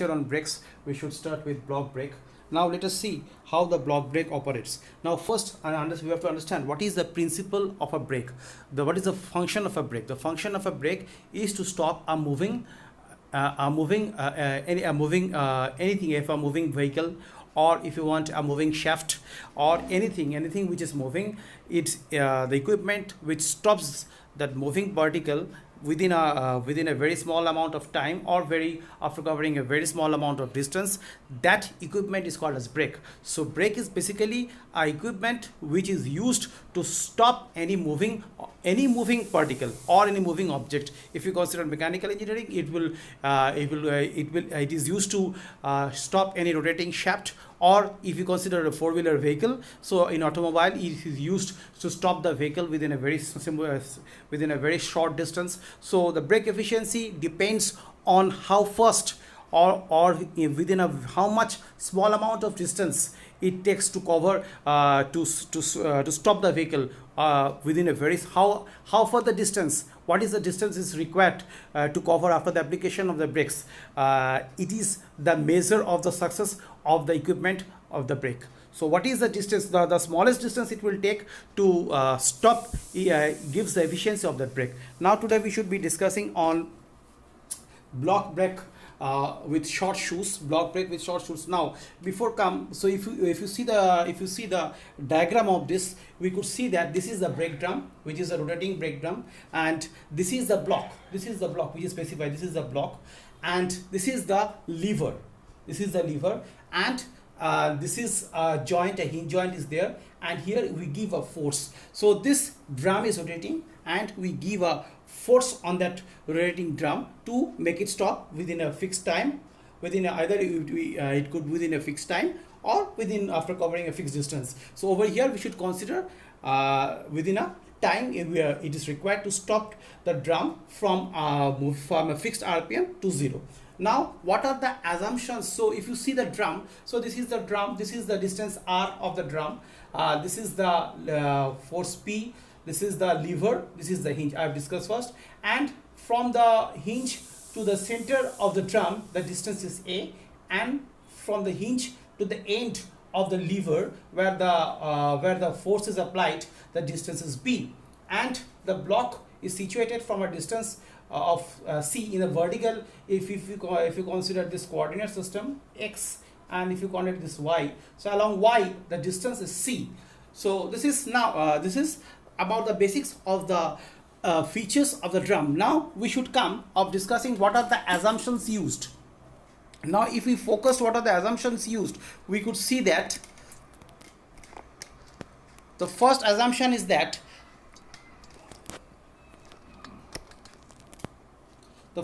On brakes, we should start with block brake. Now let us see how the block brake operates. Now first we have to understand what is the principle of a brake. What is the function of a brake? The function of a brake is to stop anything, if a moving vehicle, or if you want a moving shaft, or anything which is moving. It's the equipment which stops that moving particle within a very small amount of time, or very after covering a very small amount of distance. That equipment is called as brake. So brake is basically a equipment which is used to stop any moving particle or any moving object. If you consider mechanical engineering, it is used to stop any rotating shaft. Or if you consider a four-wheeler vehicle, so in automobile it is used to stop the vehicle within a very short distance. So the brake efficiency depends on how fast or within how much small amount of distance it takes to cover to stop the vehicle within a very how far the distance, what is the distance is required to cover after the application of the brakes. It is the measure of the success of the equipment of the brake. So what is the distance? The smallest distance it will take to stop gives the efficiency of that brake. Now today we should be discussing on block brake with short shoes. Block brake with short shoes. Now before come, so if you see the diagram of this, we could see that this is the brake drum, which is a rotating brake drum, and this is the block which is specified. This is the block, and this is the lever. And this is a joint, a hinge joint is there, and here we give a force. So this drum is rotating, and we give a force on that rotating drum to make it stop within a fixed time. It could within a fixed time, or within after covering a fixed distance. So over here we should consider within a time where it is required to stop the drum from a fixed RPM to 0. Now what are the assumptions? So if you see the drum, so this is the drum, this is the distance R of the drum, this is the force P, this is the lever, this is the hinge I have discussed first, and from the hinge to the center of the drum the distance is A, and from the hinge to the end of the lever where the force is applied, the distance is B, and the block is situated from a distance of C in a vertical. If you consider this coordinate system X, and if you consider this Y, so along Y the distance is C. So this is now this is about the basics of the features of the drum. Now we should come of discussing what are the assumptions used. Now if we focus what are the assumptions used, we could see that the first assumption is that the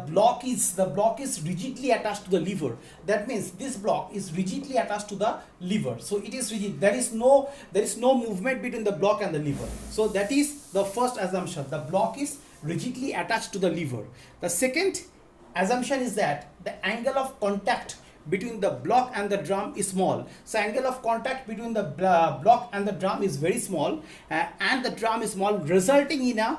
block is rigidly attached to the lever. That means this block is rigidly attached to the lever. So it is rigid. There is no movement between the block and the lever. So that is the first assumption. The block is rigidly attached to the lever. The second assumption is that the angle of contact between the block and the drum is small. So angle of contact between the block and the drum is very small, and the drum is small, resulting in a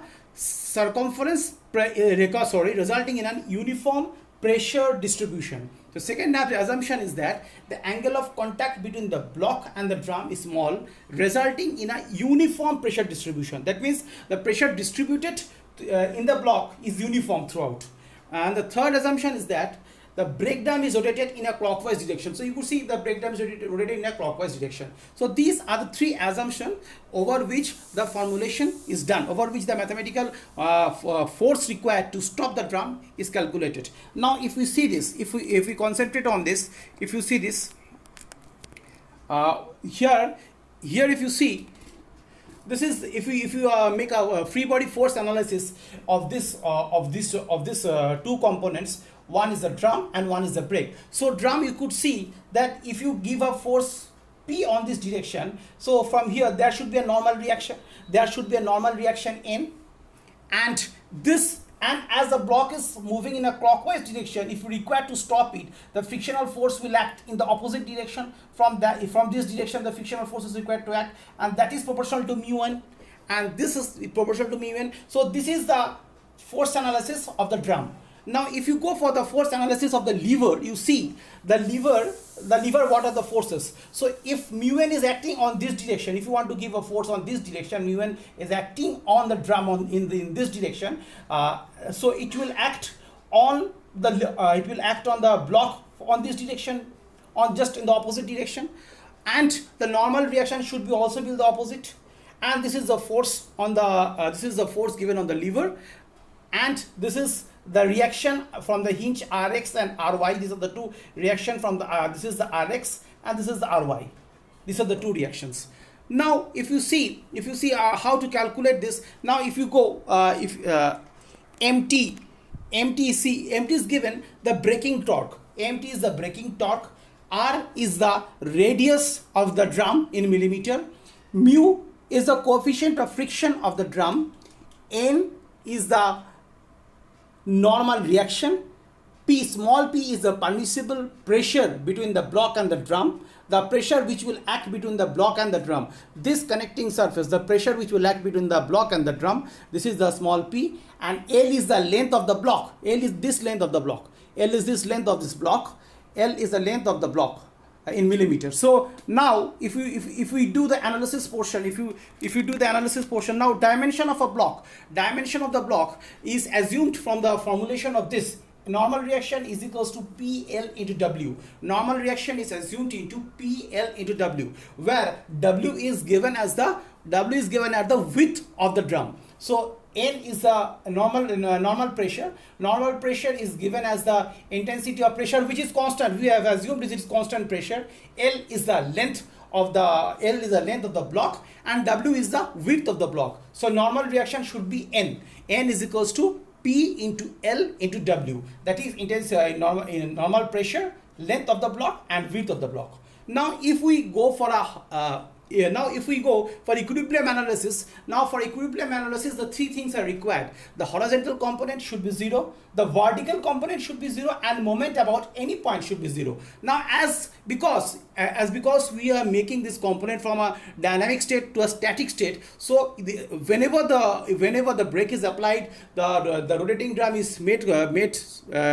resulting in an uniform pressure distribution. The second assumption is that the angle of contact between the block and the drum is small, resulting in a uniform pressure distribution. That means the pressure distributed in the block is uniform throughout. And the third assumption is that the brake drum is rotated in a clockwise direction. So you could see the brake drum is rotated in a clockwise direction. So these are the three assumptions over which the formulation is done, over which the mathematical force required to stop the drum is calculated. Now if we see this, if we concentrate on this, if you see this here if you see, this is if you make a free body force analysis of this two components. One is the drum and one is the brake. So drum, you could see that if you give a force P on this direction, so from here there should be a normal reaction. N, and as the block is moving in a clockwise direction, if you require to stop it, the frictional force will act in the opposite direction. From this direction the frictional force is required to act, and that is proportional to mu1, and this is proportional to mu1. So this is the force analysis of the drum. Now if you go for the force analysis of the lever, you see the lever, what are the forces? So if mu n is acting on this direction, if you want to give a force on this direction, mu n is acting on the drum in this direction, so it will act on the block on this direction, on just in the opposite direction, and the normal reaction should be also be the opposite. And this is the force on the this is the force given on the lever, and this is the reaction from the hinge Rx and Ry. These are the two reaction from the this is the Rx and this is the Ry. These are the two reactions. Now if you see how to calculate this, now if you go MT is given the braking torque. MT is the braking torque, R is the radius of the drum in millimeter, mu is the coefficient of friction of the drum, N is the normal reaction, P, small p is the permissible pressure between the block and the drum, the pressure which will act between the block and the drum. This connecting surface, the pressure which will act between the block and the drum, this is the small p, and L is the length of the block. L is this length of the block. L is this length of this block. L is the length of the block in millimeters. So now if we do the analysis portion, if you do the analysis portion, now dimension of the block is assumed from the formulation of this. Normal reaction is equals to PL into W. Normal reaction is assumed into PL into W, where W is given as the width of the drum. So N is the normal pressure. Normal pressure is given as the intensity of pressure, which is constant. We have assumed it is constant pressure. L is the length of the block, and W is the width of the block. So normal reaction should be N. N is equals to P into L into W. That is normal pressure, length of the block, and width of the block. Now if we go for equilibrium analysis, the three things are required. The horizontal component should be 0, the vertical component should be 0, and moment about any point should be 0. Now because we are making this component from a dynamic state to a static state, so whenever the brake is applied, the rotating drum is made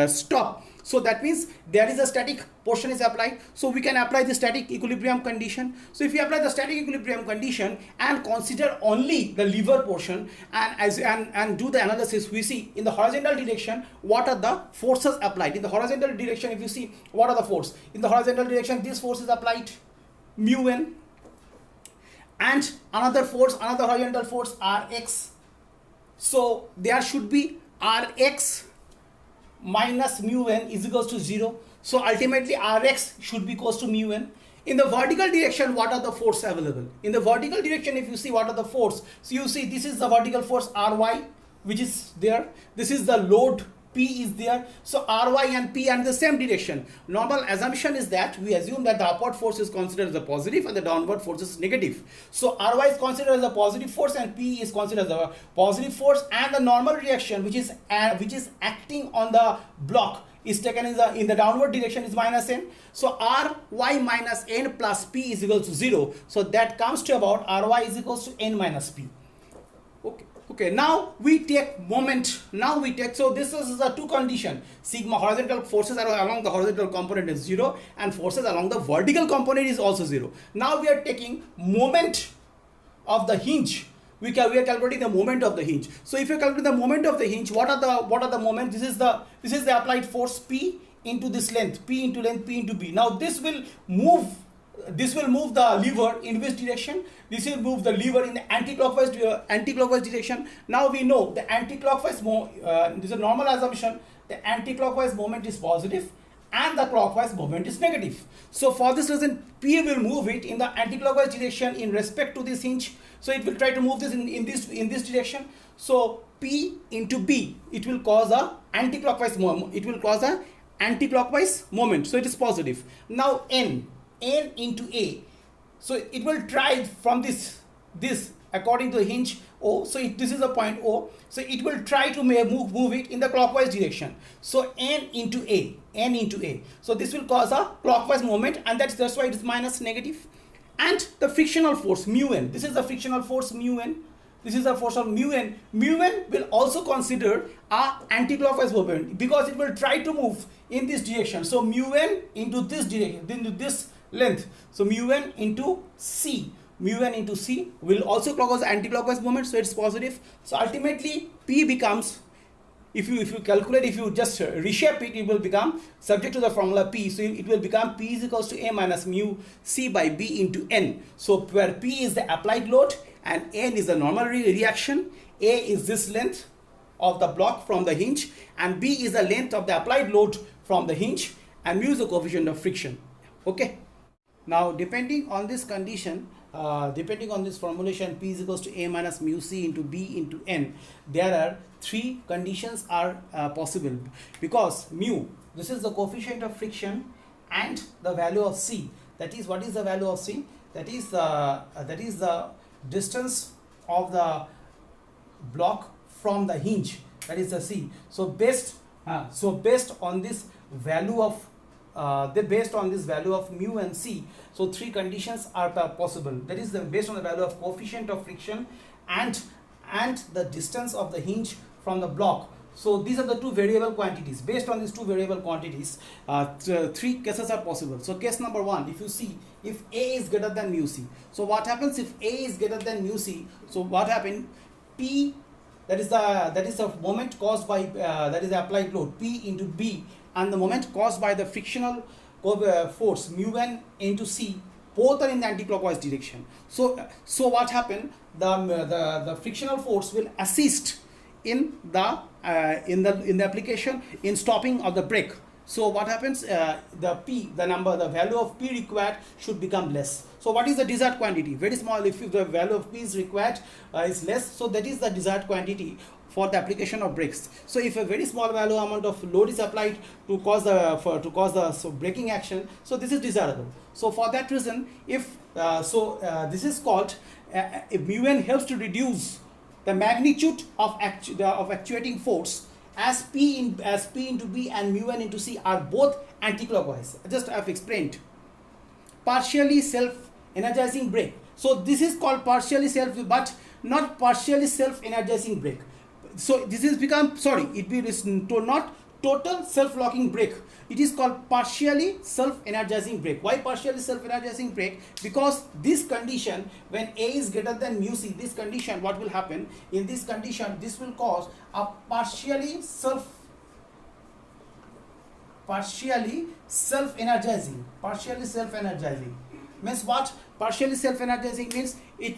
stop. So that means there is a static portion is applied. So we can apply the static equilibrium condition. So if we apply the static equilibrium condition and consider only the lever portion and do the analysis, we see in the horizontal direction what are the forces applied. In the horizontal direction, if you see what are the force in the horizontal direction, this force is applied, mu n, and another horizontal force Rx. So there should be Rx minus mu n is equals to 0. So ultimately Rx should be equals to mu n. In the vertical direction, what are the force available? In the vertical direction, if you see what are the force, so you see this is the vertical force Ry, which is there. This is the load P is there. So Ry and P are in the same direction. Normal assumption is that we assume that the upward force is considered as a positive and the downward force is negative. So Ry is considered as a positive force and P is considered as a positive force, and the normal reaction which is acting on the block is taken in the downward direction is minus n. So Ry minus n plus P is equal to 0. So that comes to about Ry is equals to n minus P. Okay, now we take moment. So this is the two condition. Sigma horizontal forces along the horizontal component is 0 and forces along the vertical component is also 0. Now we are taking moment of the hinge. We are calculating the moment of the hinge. So if you calculate the moment of the hinge, what are the moment? This is the applied force P into this length, P into length, P into B. Now this will move the lever in which direction? This will move the lever in the anti-clockwise direction. Now we know the anti-clockwise this is a normal assumption. The anti-clockwise moment is positive and the clockwise moment is negative. So for this reason, P will move it in the anti-clockwise direction in respect to this hinge. So it will try to move this in this direction. So P into B, it will cause a anti-clockwise moment. So it is positive. Now N into A, so it will try from this according to the hinge O. So this is the point O. So it will try to move it in the clockwise direction. So N into A. So this will cause a clockwise moment, and that's why it is minus negative. And the frictional force mu n. This is the frictional force mu n. This is the force of mu n. Mu n will also consider a anti-clockwise movement because it will try to move in this direction. So mu n into this direction, into this length. So mu n into c. Mu n into c will also clockwise anti-clockwise movement, so it's positive. So ultimately p becomes, if you calculate, if you just reshape it, it will become subject to the formula p. So it will become p is equals to a minus mu c by b into n. So where p is the applied load and n is the normal reaction, a is this length of the block from the hinge and b is the length of the applied load from the hinge, and mu is the coefficient of friction. Okay. Now depending on this condition, depending on this formulation, p is equals to a minus mu c into b into n, there are three conditions are possible, because mu, this is the coefficient of friction and the value of c. That is, what is the value of c? That is the distance of the block from the hinge, that is the c. So based on this value of based on this value of mu and c, so three conditions are possible. That is based on the value of coefficient of friction and the distance of the hinge from the block. So these are the two variable quantities. Based on these two variable quantities, three cases are possible. So case number one, if you see, if a is greater than mu c, so what happens if a is greater than mu c? So what happens? P, that is the moment caused by that is the applied load, p into b, and the moment caused by the frictional force mu n into c, both are in the anti-clockwise direction. So what happened? The frictional force will assist in the application in stopping of the brake. So what happens? The value of p required should become less. So what is the desired quantity? Very small. If the value of p is required is less, so that is the desired quantity for the application of brakes. So if a very small value amount of load is applied to cause the braking action, so this is desirable. So for that reason, if this is called if mu n helps to reduce the magnitude of actuating force, as p into b and mu n into c are both anti-clockwise. Just I have explained. Partially self-energizing brake. So this is called partially self, but not partially self-energizing brake. So this is become, sorry, not total self-locking brake. It is called partially self-energizing brake. Why partially self-energizing brake? Because this condition, when a is greater than mu c, this condition, what will happen? In this condition, this will cause a partially self-energizing. Means what? Partially self-energizing means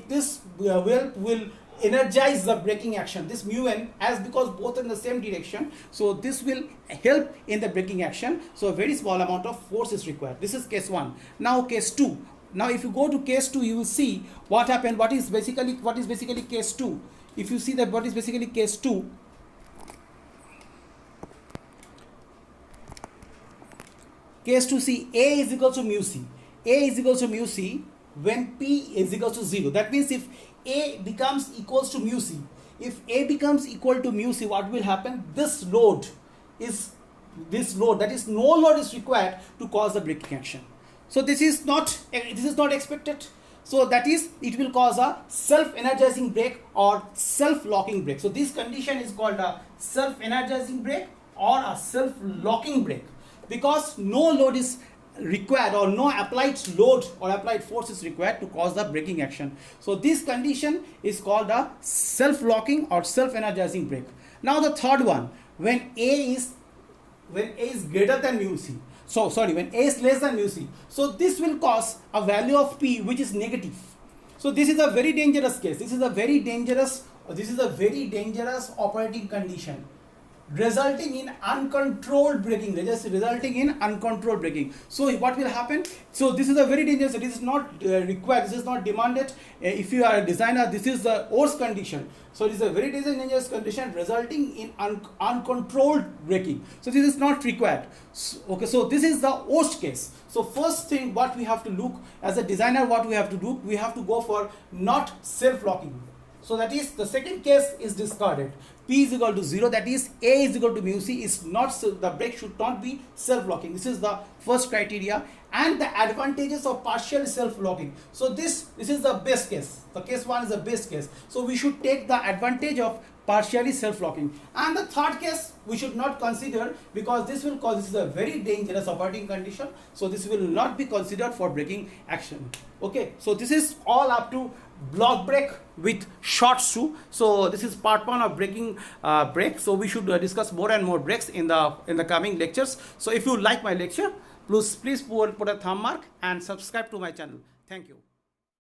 this will energize the braking action. This mu n, as because both in the same direction, so this will help in the braking action. So a very small amount of force is required. This is case 1. Now case 2. Now if you go to case 2, you will see what happened. What is basically case 2? If you see that what is basically case 2, case 2, see, a is equal to mu c. A is equal to mu c when p is equal to 0. That means if a becomes equals to mu c, if a becomes equal to mu c, what will happen? This load, that is no load is required to cause the braking action. So this is not expected. So that is, it will cause a self-energizing brake or self-locking brake. So this condition is called a self-energizing brake or a self-locking brake, because no load is required or no applied load or applied force is required to cause the braking action. So this condition is called a self-locking or self-energizing brake. Now the third one, when a is greater than mu c. So sorry, when a is less than mu c. So this will cause a value of p which is negative. So this is a very dangerous case. This is a very dangerous operating condition, resulting in uncontrolled braking. So what will happen? So this is a very dangerous. This is not required. This is not demanded. If you are a designer, this is the worst condition. So this is a very dangerous condition resulting in uncontrolled braking. So this is not required. Okay, so this is the worst case. So first thing, what we have to look as a designer, what we have to do, we have to go for not self-locking. So that is the second case is discarded. P is equal to 0, that is A is equal to mu C is not, the brake should not be self-locking. This is the first criteria, and the advantages of partial self-locking. So this is the best case. The case 1 is the best case. So we should take the advantage of partially self-locking. And the third case we should not consider, because this is a very dangerous operating condition. So this will not be considered for braking action. Okay, so this is all up to block brake with short screw. So this is part 1 of braking brake. So we should discuss more and more brakes in the coming lectures. So if you like my lecture, please put a thumb mark and subscribe to my channel. Thank you.